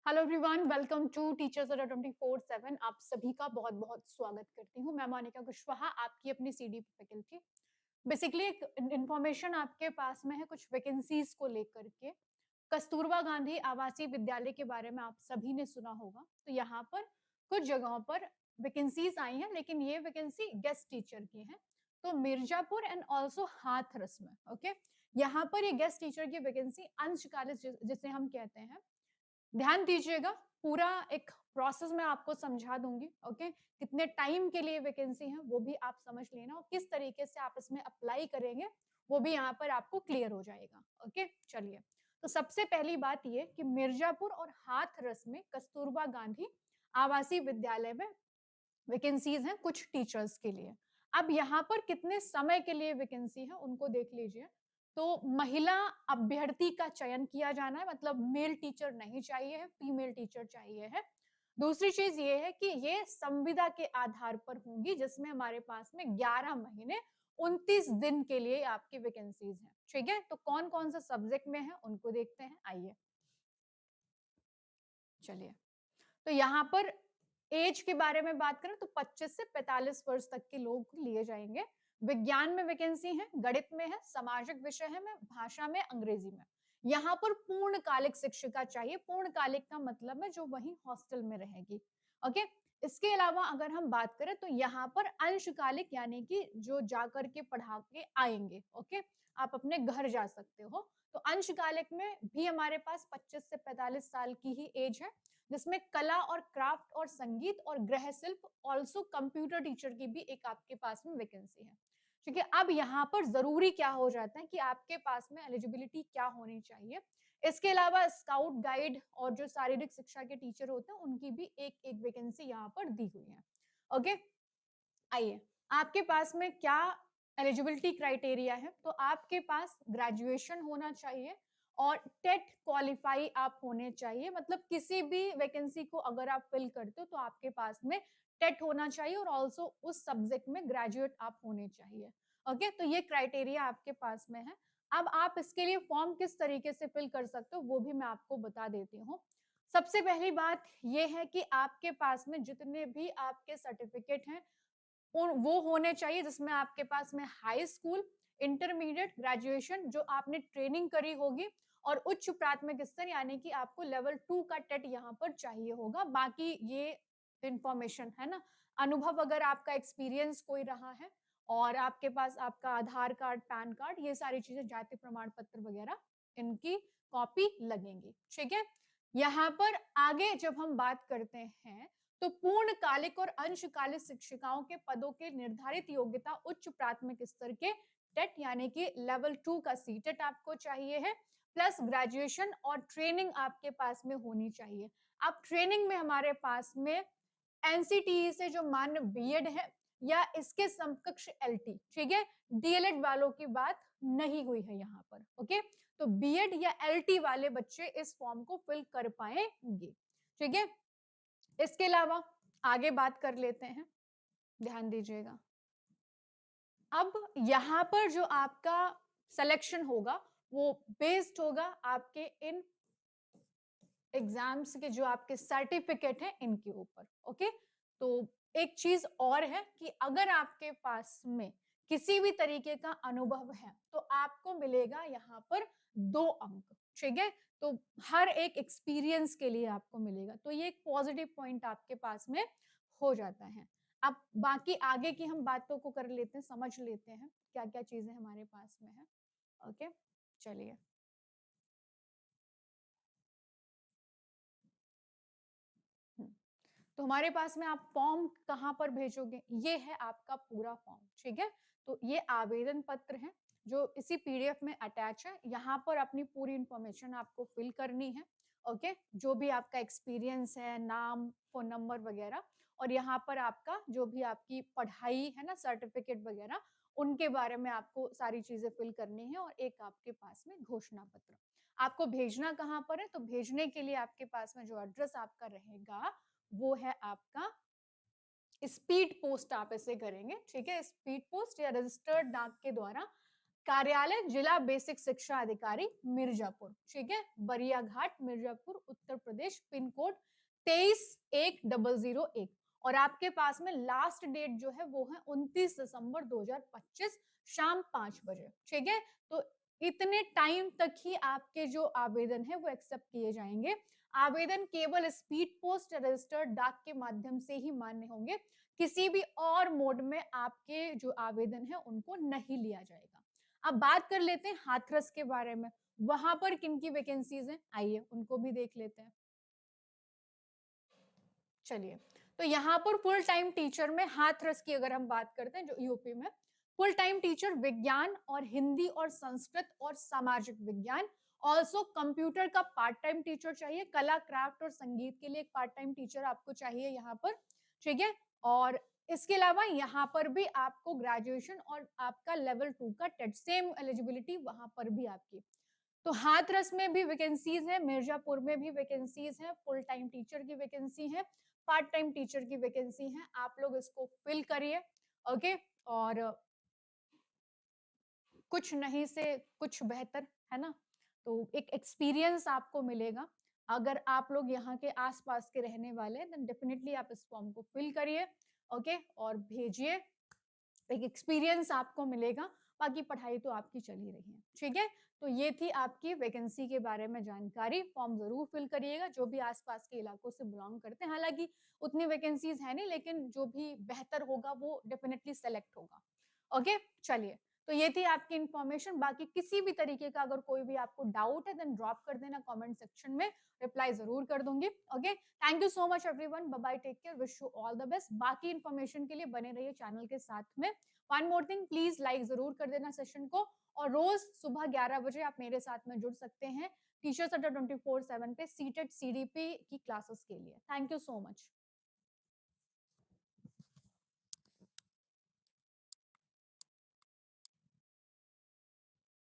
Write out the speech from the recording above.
Hello everyone, welcome to teachers Adda 24/7। आप सभी का बहुत बहुत स्वागत करती हूँ। मैं मोनिका कुशवाहा, आपकी अपनी सीडी फैकल्टी। बेसिकली एक इन्फॉर्मेशन आपके पास में है कुछ वैकेंसीज को लेकर के। कस्तूरबा गांधी आवासीय विद्यालय के बारे में आप सभी ने सुना होगा। तो यहाँ पर कुछ जगहों पर वैकेंसीज आई हैं, लेकिन ये वैकेंसी गेस्ट टीचर की है। तो मिर्जापुर एंड ऑल्सो हाथरस में, ओके, यहाँ पर ये गेस्ट टीचर की वैकेंसी अंशकालिक जिसे हम कहते हैं। ध्यान दीजिएगा, पूरा एक प्रोसेस मैं आपको समझा दूंगी। ओके, कितने टाइम के लिए वैकेंसी है वो भी आप समझ लेना, और किस तरीके से आप इसमें अप्लाई करेंगे वो भी यहाँ पर आपको क्लियर हो जाएगा। ओके, चलिए। तो सबसे पहली बात ये कि मिर्जापुर और हाथरस में कस्तूरबा गांधी आवासीय विद्यालय में वैकेंसीज हैं कुछ टीचर्स के लिए। अब यहाँ पर कितने समय के लिए वैकेंसी है उनको देख लीजिए। तो महिला अभ्यर्थी का चयन किया जाना है, मतलब मेल टीचर नहीं चाहिए है, फीमेल टीचर चाहिए है। दूसरी चीज ये है कि ये संविदा के आधार पर होंगी, जिसमें हमारे पास में 11 महीने 29 दिन के लिए आपकी वैकेंसीज हैं। ठीक है, तो कौन कौन सा सब्जेक्ट में है उनको देखते हैं, आइए। चलिए, तो यहाँ पर एज के बारे में बात करें तो 25 से 45 वर्ष तक के लोग लिए जाएंगे। विज्ञान में वैकेंसी है, गणित में है, सामाजिक विषय है में, भाषा में, अंग्रेजी में। यहाँ पर पूर्णकालिक शिक्षिका चाहिए। पूर्णकालिक का मतलब है जो वही हॉस्टल में रहेगी। ओके, इसके अलावा अगर हम बात करें तो यहाँ पर अंशकालिक यानी कि जो जाकर के पढ़ा के आएंगे। ओके, आप अपने घर जा सकते हो। तो अंशकालिक में भी हमारे पास 25 से 45 साल की ही एज है, जिसमें कला और क्राफ्ट और संगीत और गृह शिल्प, ऑल्सो कंप्यूटर टीचर की भी एक आपके पास में वैकेंसी है। ठीक है, अब यहाँ पर जरूरी क्या हो जाता है कि आपके पास में एलिजिबिलिटी क्या होनी चाहिए। इसके अलावा स्काउट गाइड और जो शारीरिक शिक्षा के टीचर होते हैं उनकी भी एक एक वैकेंसी यहाँ पर दी हुई है। ओके, आइए, आपके पास में क्या एलिजिबिलिटी क्राइटेरिया है। तो आपके पास ग्रेजुएशन होना चाहिए और टेट क्वालिफाई आप होने चाहिए। मतलब किसी भी वैकेंसी को अगर आप फिल करते हो तो आपके पास में टेट होना चाहिए और ऑल्सो उस सब्जेक्ट में ग्रेजुएट आप होने चाहिए। ओके, तो ये क्राइटेरिया आपके पास में है। अब आप इसके लिए फॉर्म किस तरीके से फिल कर सकते हो वो भी मैं आपको बता देती हूँ। सबसे पहली बात यह है कि आपके पास में जितने भी आपके सर्टिफिकेट हैं वो होने चाहिए, जिसमें आपके पास में हाई स्कूल, इंटरमीडिएट, ग्रेजुएशन जो आपने ट्रेनिंग करी होगी, और उच्च प्राथमिक स्तर यानी कि आपको लेवल 2 का टेट यहाँ पर चाहिए होगा। बाकी ये इंफॉर्मेशन है ना, अनुभव अगर आपका एक्सपीरियंस कोई रहा है, और आपके पास आपका आधार कार्ड, पैन कार्ड, ये सारी चीजें, जाति प्रमाण पत्र वगैरह, इनकी कॉपी लगेंगी। ठीक है, यहाँ पर आगे जब हम बात करते हैं तो पूर्णकालिक और अंशकालिक शिक्षिकाओं के पदों के निर्धारित योग्यता उच्च प्राथमिक स्तर के टेट यानी कि लेवल 2 का सीटेट आपको चाहिए है, प्लस ग्रेजुएशन और ट्रेनिंग आपके पास में होनी चाहिए। अब ट्रेनिंग में हमारे पास में एनसीटीई से जो मान्य बीएड है या इसके समकक्ष एलटी, ठीक है, डीएलएड वालों की बात नहीं हुई है यहाँ पर। ओके, तो बीएड या एलटी वाले बच्चे इस फॉर्म को फिल कर पाएंगे। ठीक है, इसके अलावा आगे बात कर लेते हैं, ध्यान दीजिएगा। अब यहाँ पर जो आपका सिलेक्शन होगा वो बेस्ड होगा आपके इन एग्जाम्स के जो आपके सर्टिफिकेट है इनके ऊपर। ओके, तो एक चीज और है कि अगर आपके पास में किसी भी तरीके का अनुभव है तो आपको मिलेगा यहाँ पर 2 अंक। ठीक है, तो हर एक एक्सपीरियंस के लिए आपको मिलेगा, तो ये एक पॉजिटिव पॉइंट आपके पास में हो जाता है। अब बाकी आगे की हम बातों को कर लेते हैं, समझ लेते हैं क्या क्या चीजें हमारे पास में है। ओके, चलिए। तो हमारे पास में आप फॉर्म कहाँ पर भेजोगे, ये है आपका पूरा फॉर्म। ठीक है, तो ये आवेदन पत्र है जो इसी पीडीएफ में अटैच है। यहाँ पर अपनी पूरी इंफॉर्मेशन आपको फिल करनी है। ओके, जो भी आपका एक्सपीरियंस है, नाम, फोन नंबर वगैरह, और यहाँ पर आपका जो भी आपकी पढ़ाई है ना, सर्टिफिकेट वगैरह, उनके बारे में आपको सारी चीजें फिल करनी है, और एक आपके पास में घोषणा पत्र। आपको भेजना कहाँ पर है, तो भेजने के लिए आपके पास में जो एड्रेस आपका रहेगा वो है आपका स्पीड पोस्ट, आप इसे करेंगे। ठीक है, स्पीड पोस्ट या रजिस्टर्ड डाक के द्वारा कार्यालय जिला बेसिक शिक्षा अधिकारी मिर्जापुर, ठीक है, बरिया घाट मिर्जापुर उत्तर प्रदेश, पिन कोड 231001। और आपके पास में लास्ट डेट जो है वो है 29 दिसंबर 2025 शाम 5 बजे, ठीक है। तो इतने टाइम तक ही आपके जो आवेदन है वो एक्सेप्ट किए जाएंगे। आवेदन केवल स्पीड पोस्ट रजिस्टर्ड डाक के माध्यम से ही मान्य होंगे, किसी भी और मोड में आपके जो आवेदन है उनको नहीं लिया जाएगा। अब बात कर लेते हैं हाथरस के बारे में, वहां पर किन की वैकेंसीज हैं, आइए उनको भी देख लेते हैं। चलिए, तो यहाँ पर फुल टाइम टीचर में हाथरस की अगर हम बात करते हैं जो यूपी में, फुल टाइम टीचर विज्ञान और हिंदी और संस्कृत और सामाजिक विज्ञान, ऑल्सो कंप्यूटर का पार्ट टाइम टीचर चाहिए, कला क्राफ्ट और संगीत के लिए एक पार्ट टाइम टीचर आपको चाहिए यहाँ पर, ठीक है। और इसके अलावा यहाँ पर भी आपको ग्रेजुएशन और आपका लेवल 2 का टेट सेम एलिजिबिलिटी वहां पर भी आपकी। तो हाथरस में भी वैकेंसीज है, मिर्जापुर में भी वैकेंसीज है, फुल टाइम टीचर की वैकेंसी है, पार्ट टाइम टीचर की वैकेंसी है, आप लोग इसको फिल करिए, ओके। और कुछ नहीं से कुछ बेहतर, है ना। तो एक एक्सपीरियंस आपको मिलेगा। अगर आप लोग यहाँ के आसपास के रहने वाले हैं देन डेफिनेटली आप इस फॉर्म को फिल करिए, ओके, और भेजिए, एक एक्सपीरियंस आपको मिलेगा। बाकी पढ़ाई तो आपकी चल ही रही है, ठीक है। तो ये थी आपकी वैकेंसी के बारे में जानकारी। फॉर्म जरूर फिल करिएगा जो भी आसपास के इलाकों से बिलोंग करते हैं, हालांकि उतनी वैकेंसीज है नहीं, लेकिन जो भी बेहतर होगा वो डेफिनेटली सेलेक्ट होगा, ओके। चलिए, तो ये थी आपकी इंफॉर्मेशन। बाकी किसी भी तरीके का अगर कोई भी आपको डाउट है देन ड्रॉप कर देना कमेंट सेक्शन में, रिप्लाई जरूर कर दूंगी, okay. Thank you so much everyone, bye bye, take care, wish you all the best. बाकी इंफॉर्मेशन के लिए बने रहिए चैनल के साथ में। One more thing, please like जरूर कर देना सेशन को, और रोज सुबह 11 बजे आप मेरे साथ में जुड़ सकते हैं टीचर्स अड्डा 24/7 पे सीटेट सीडीपी की क्लासेस के लिए। Thank you so much.